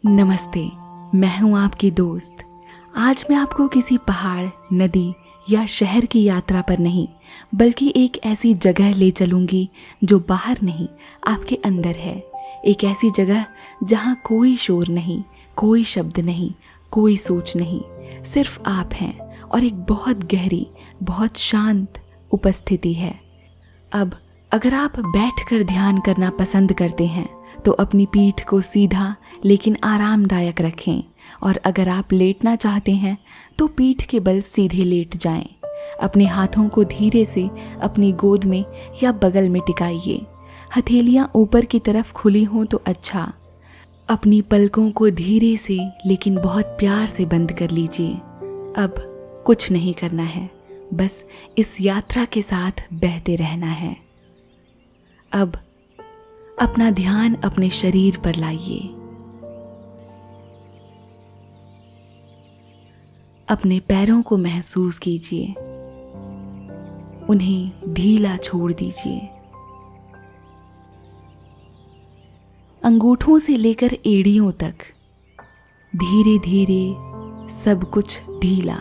नमस्ते। मैं हूं आपकी दोस्त। आज मैं आपको किसी पहाड़, नदी या शहर की यात्रा पर नहीं, बल्कि एक ऐसी जगह ले चलूंगी जो बाहर नहीं, आपके अंदर है। एक ऐसी जगह जहां कोई शोर नहीं, कोई शब्द नहीं, कोई सोच नहीं, सिर्फ आप हैं और एक बहुत गहरी, बहुत शांत उपस्थिति है। अब अगर आप बैठकर ध्यान करना पसंद करते हैं तो अपनी पीठ को सीधा लेकिन आरामदायक रखें, और अगर आप लेटना चाहते हैं तो पीठ के बल सीधे लेट जाएं। अपने हाथों को धीरे से अपनी गोद में या बगल में टिकाइए। हथेलियां ऊपर की तरफ खुली हों तो अच्छा। अपनी पलकों को धीरे से लेकिन बहुत प्यार से बंद कर लीजिए। अब कुछ नहीं करना है, बस इस यात्रा के साथ बहते रहना है। अब अपना ध्यान अपने शरीर पर लाइए। अपने पैरों को महसूस कीजिए, उन्हें ढीला छोड़ दीजिए। अंगूठों से लेकर एड़ियों तक धीरे धीरे सब कुछ ढीला।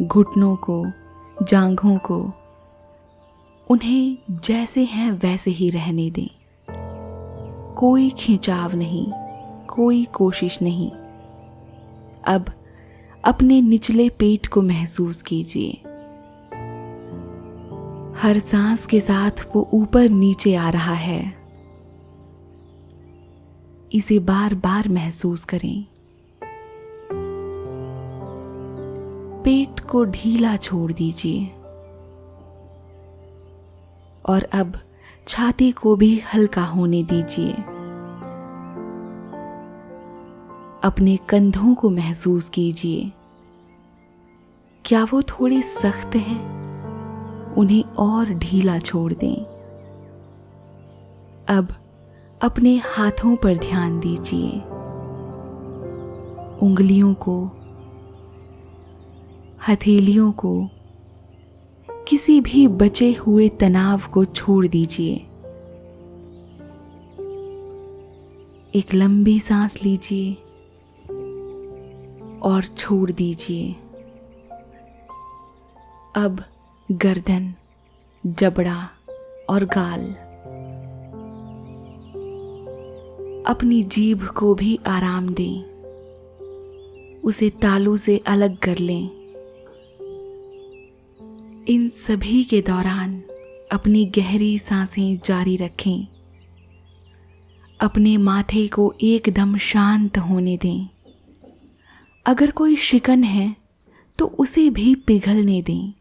घुटनों को, जांघों को, उन्हें जैसे हैं वैसे ही रहने दें। कोई खिंचाव नहीं, कोई कोशिश नहीं। अब अपने निचले पेट को महसूस कीजिए। हर सांस के साथ वो ऊपर नीचे आ रहा है। इसे बार बार महसूस करें। पेट को ढीला छोड़ दीजिए और अब छाती को भी हल्का होने दीजिए। अपने कंधों को महसूस कीजिए। क्या वो थोड़े सख्त हैं? उन्हें और ढीला छोड़ दें। अब अपने हाथों पर ध्यान दीजिए। उंगलियों को, हथेलियों को, किसी भी बचे हुए तनाव को छोड़ दीजिए। एक लंबी सांस लीजिए और छोड़ दीजिए। अब गर्दन, जबड़ा और गाल, अपनी जीभ को भी आराम दें। उसे तालू से अलग कर लें। इन सभी के दौरान अपनी गहरी सांसें जारी रखें। अपने माथे को एकदम शांत होने दें। अगर कोई शिकन है तो उसे भी पिघलने दें।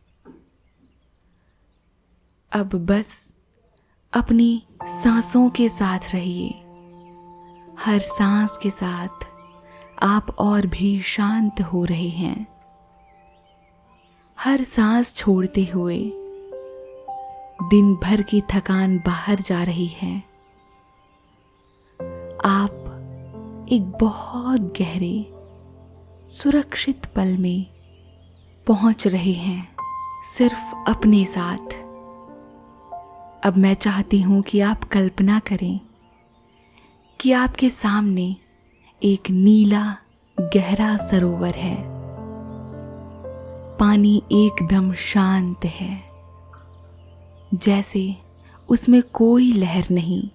अब बस अपनी सांसों के साथ रहिए। हर सांस के साथ आप और भी शांत हो रहे हैं। हर सांस छोड़ते हुए दिन भर की थकान बाहर जा रही है। आप एक बहुत गहरे, सुरक्षित पल में पहुंच रहे हैं, सिर्फ अपने साथ। अब मैं चाहती हूं कि आप कल्पना करें कि आपके सामने एक नीला गहरा सरोवर है। पानी एकदम शांत है, जैसे उसमें कोई लहर नहीं,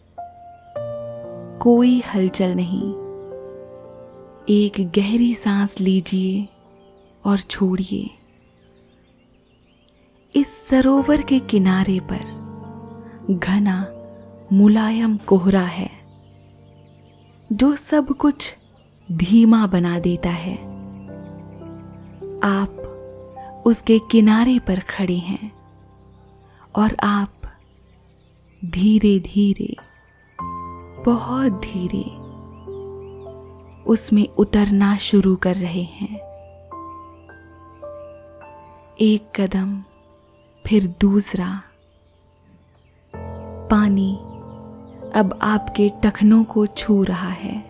कोई हलचल नहीं। एक गहरी सांस लीजिए और छोड़िए। इस सरोवर के किनारे पर घना मुलायम कोहरा है जो सब कुछ धीमा बना देता है। आप उसके किनारे पर खड़े हैं और आप धीरे धीरे, बहुत धीरे उसमें उतरना शुरू कर रहे हैं। एक कदम, फिर दूसरा। पानी अब आपके टखनों को छू रहा है,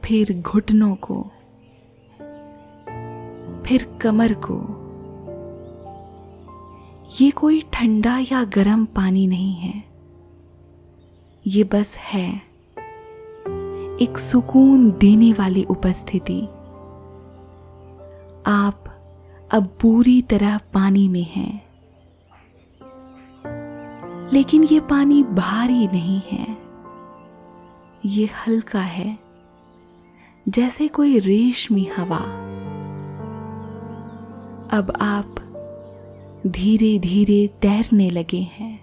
फिर घुटनों को, फिर कमर को। ये कोई ठंडा या गर्म पानी नहीं है, ये बस है एक सुकून देने वाली उपस्थिति। आप अब पूरी तरह पानी में हैं, लेकिन ये पानी भारी नहीं है, ये हल्का है, जैसे कोई रेशमी हवा। अब आप धीरे धीरे तैरने लगे हैं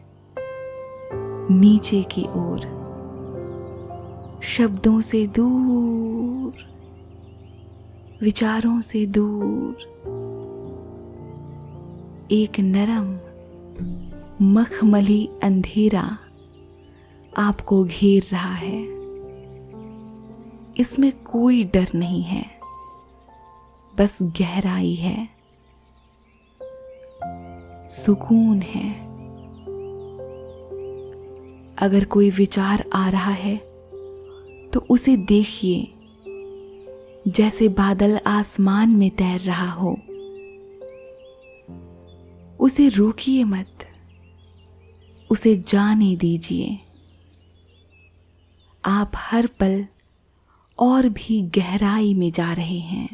नीचे की ओर, शब्दों से दूर, विचारों से दूर। एक नरम मखमली अंधेरा आपको घेर रहा है। इसमें कोई डर नहीं है, बस गहराई है, सुकून है। अगर कोई विचार आ रहा है तो उसे देखिए जैसे बादल आसमान में तैर रहा हो। उसे रोकिए मत, उसे जाने दीजिए। आप हर पल और भी गहराई में जा रहे हैं,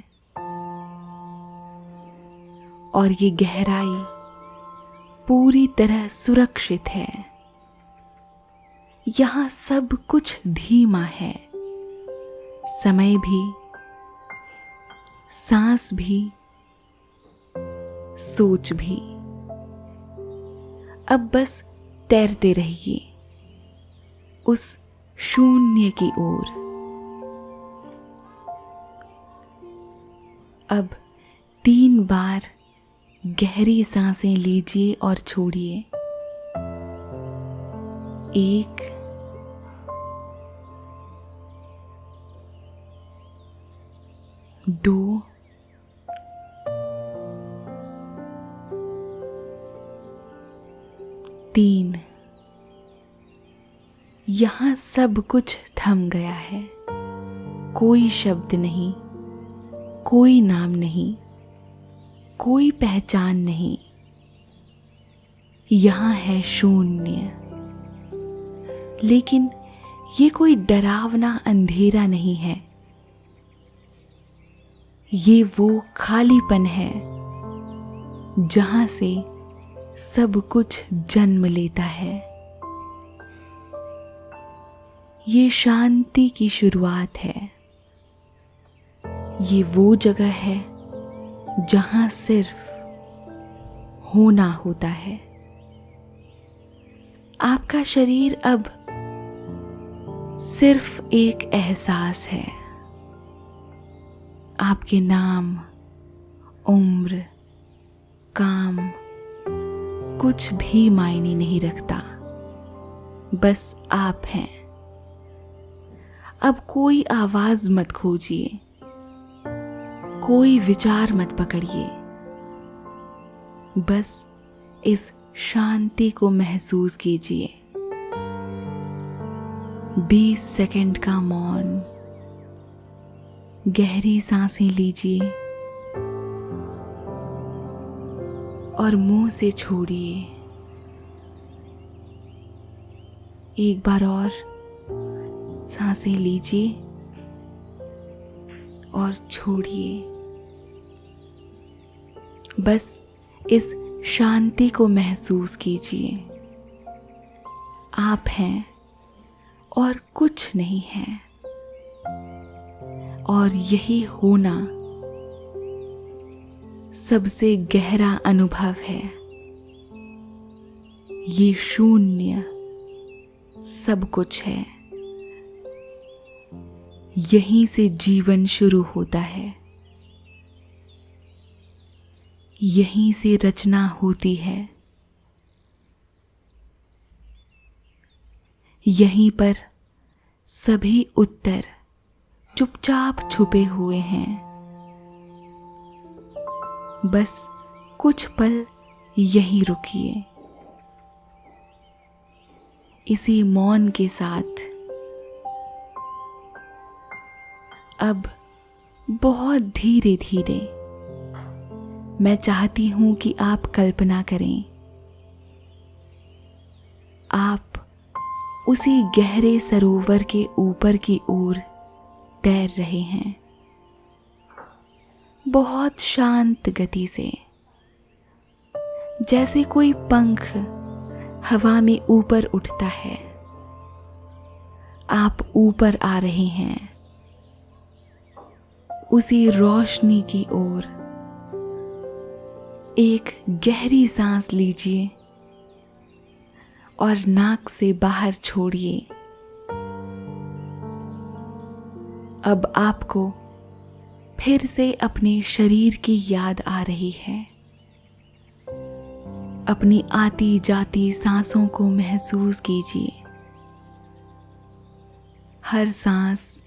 और ये गहराई पूरी तरह सुरक्षित है। यहां सब कुछ धीमा है, समय भी, सांस भी, सोच भी। अब बस तैरते रहिए उस शून्य की ओर। अब 3 बार गहरी सांसें लीजिए और छोड़िए। 1, 2, 3। यहां सब कुछ थम गया है। कोई शब्द नहीं, कोई नाम नहीं, कोई पहचान नहीं। यहां है शून्य। लेकिन ये कोई डरावना अंधेरा नहीं है, ये वो खालीपन है जहां से सब कुछ जन्म लेता है। ये शांति की शुरुआत है। ये वो जगह है जहां सिर्फ होना होता है। आपका शरीर अब सिर्फ एक एहसास है। आपके नाम, उम्र, काम कुछ भी मायने नहीं रखता, बस आप हैं। अब कोई आवाज मत खोजिए, कोई विचार मत पकड़िए, बस इस शांति को महसूस कीजिए। 20 सेकंड का मौन। गहरी सांसें लीजिए और मुंह से छोड़िए। एक बार और सांसें लीजिए और छोड़िए। बस इस शांति को महसूस कीजिए। आप हैं और कुछ नहीं है, और यही होना सबसे गहरा अनुभव है। ये शून्य सब कुछ है। यहीं से जीवन शुरू होता है, यहीं से रचना होती है। यहीं पर सभी उत्तर चुपचाप छुपे हुए हैं। बस कुछ पल यहीं रुकिए। इसी मौन के साथ अब बहुत धीरे धीरे मैं चाहती हूं कि आप कल्पना करें, आप उसी गहरे सरोवर के ऊपर की ओर तैर रहे हैं, बहुत शांत गति से, जैसे कोई पंख हवा में ऊपर उठता है। आप ऊपर आ रहे हैं, उसी रोशनी की ओर। एक गहरी सांस लीजिए और नाक से बाहर छोड़िए। अब आपको फिर से अपने शरीर की याद आ रही है। अपनी आती जाती सांसों को महसूस कीजिए। हर सांस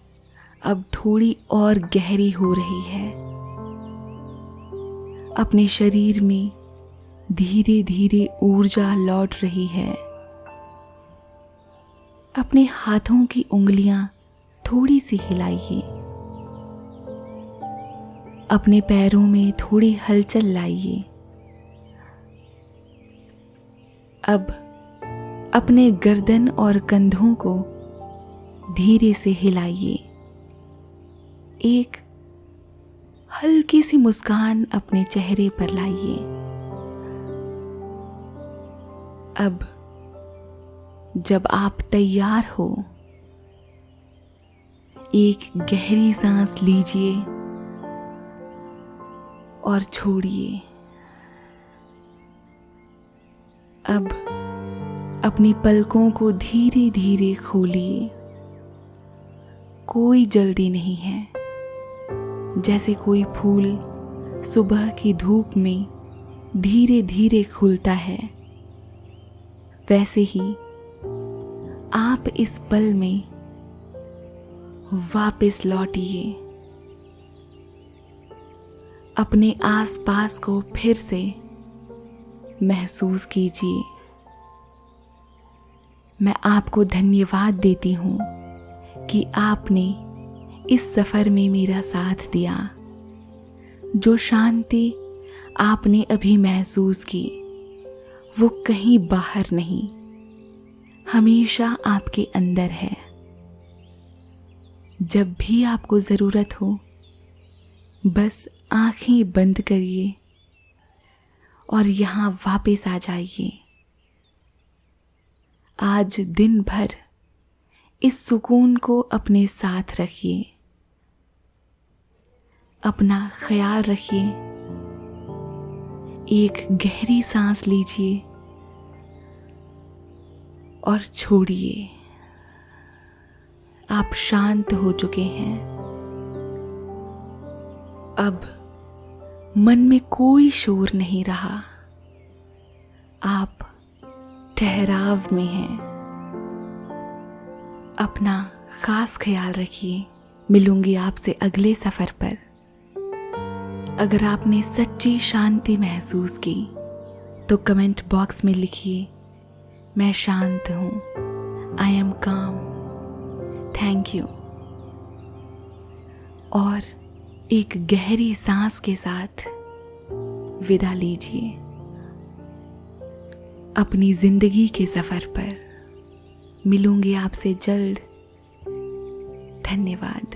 अब थोड़ी और गहरी हो रही है। अपने शरीर में धीरे धीरे ऊर्जा लौट रही है। अपने हाथों की उंगलियां थोड़ी सी हिलाइए। अपने पैरों में थोड़ी हलचल लाइए। अब अपने गर्दन और कंधों को धीरे से हिलाइए। एक हल्की सी मुस्कान अपने चेहरे पर लाइए। अब जब आप तैयार हो, एक गहरी सांस लीजिए और छोड़िए। अब अपनी पलकों को धीरे धीरे खोलिए। कोई जल्दी नहीं है। जैसे कोई फूल सुबह की धूप में धीरे धीरे खुलता है, वैसे ही आप इस पल में वापस लौटिए। अपने आसपास को फिर से महसूस कीजिए। मैं आपको धन्यवाद देती हूँ कि आपने इस सफर में मेरा साथ दिया। जो शांति आपने अभी महसूस की, वो कहीं बाहर नहीं, हमेशा आपके अंदर है। जब भी आपको जरूरत हो, बस आंखें बंद करिए और यहाँ वापस आ जाइए। आज दिन भर इस सुकून को अपने साथ रखिए। अपना ख्याल रखिए। एक गहरी सांस लीजिए और छोड़िए। आप शांत हो चुके हैं। अब मन में कोई शोर नहीं रहा। आप ठहराव में हैं। अपना खास ख्याल रखिए। मिलूंगी आपसे अगले सफर पर। अगर आपने सच्ची शांति महसूस की तो कमेंट बॉक्स में लिखिए, मैं शांत हूँ, आई एम काम, थैंक यू। और एक गहरी सांस के साथ विदा लीजिए अपनी जिंदगी के सफर पर। मिलूंगी आपसे जल्द। धन्यवाद।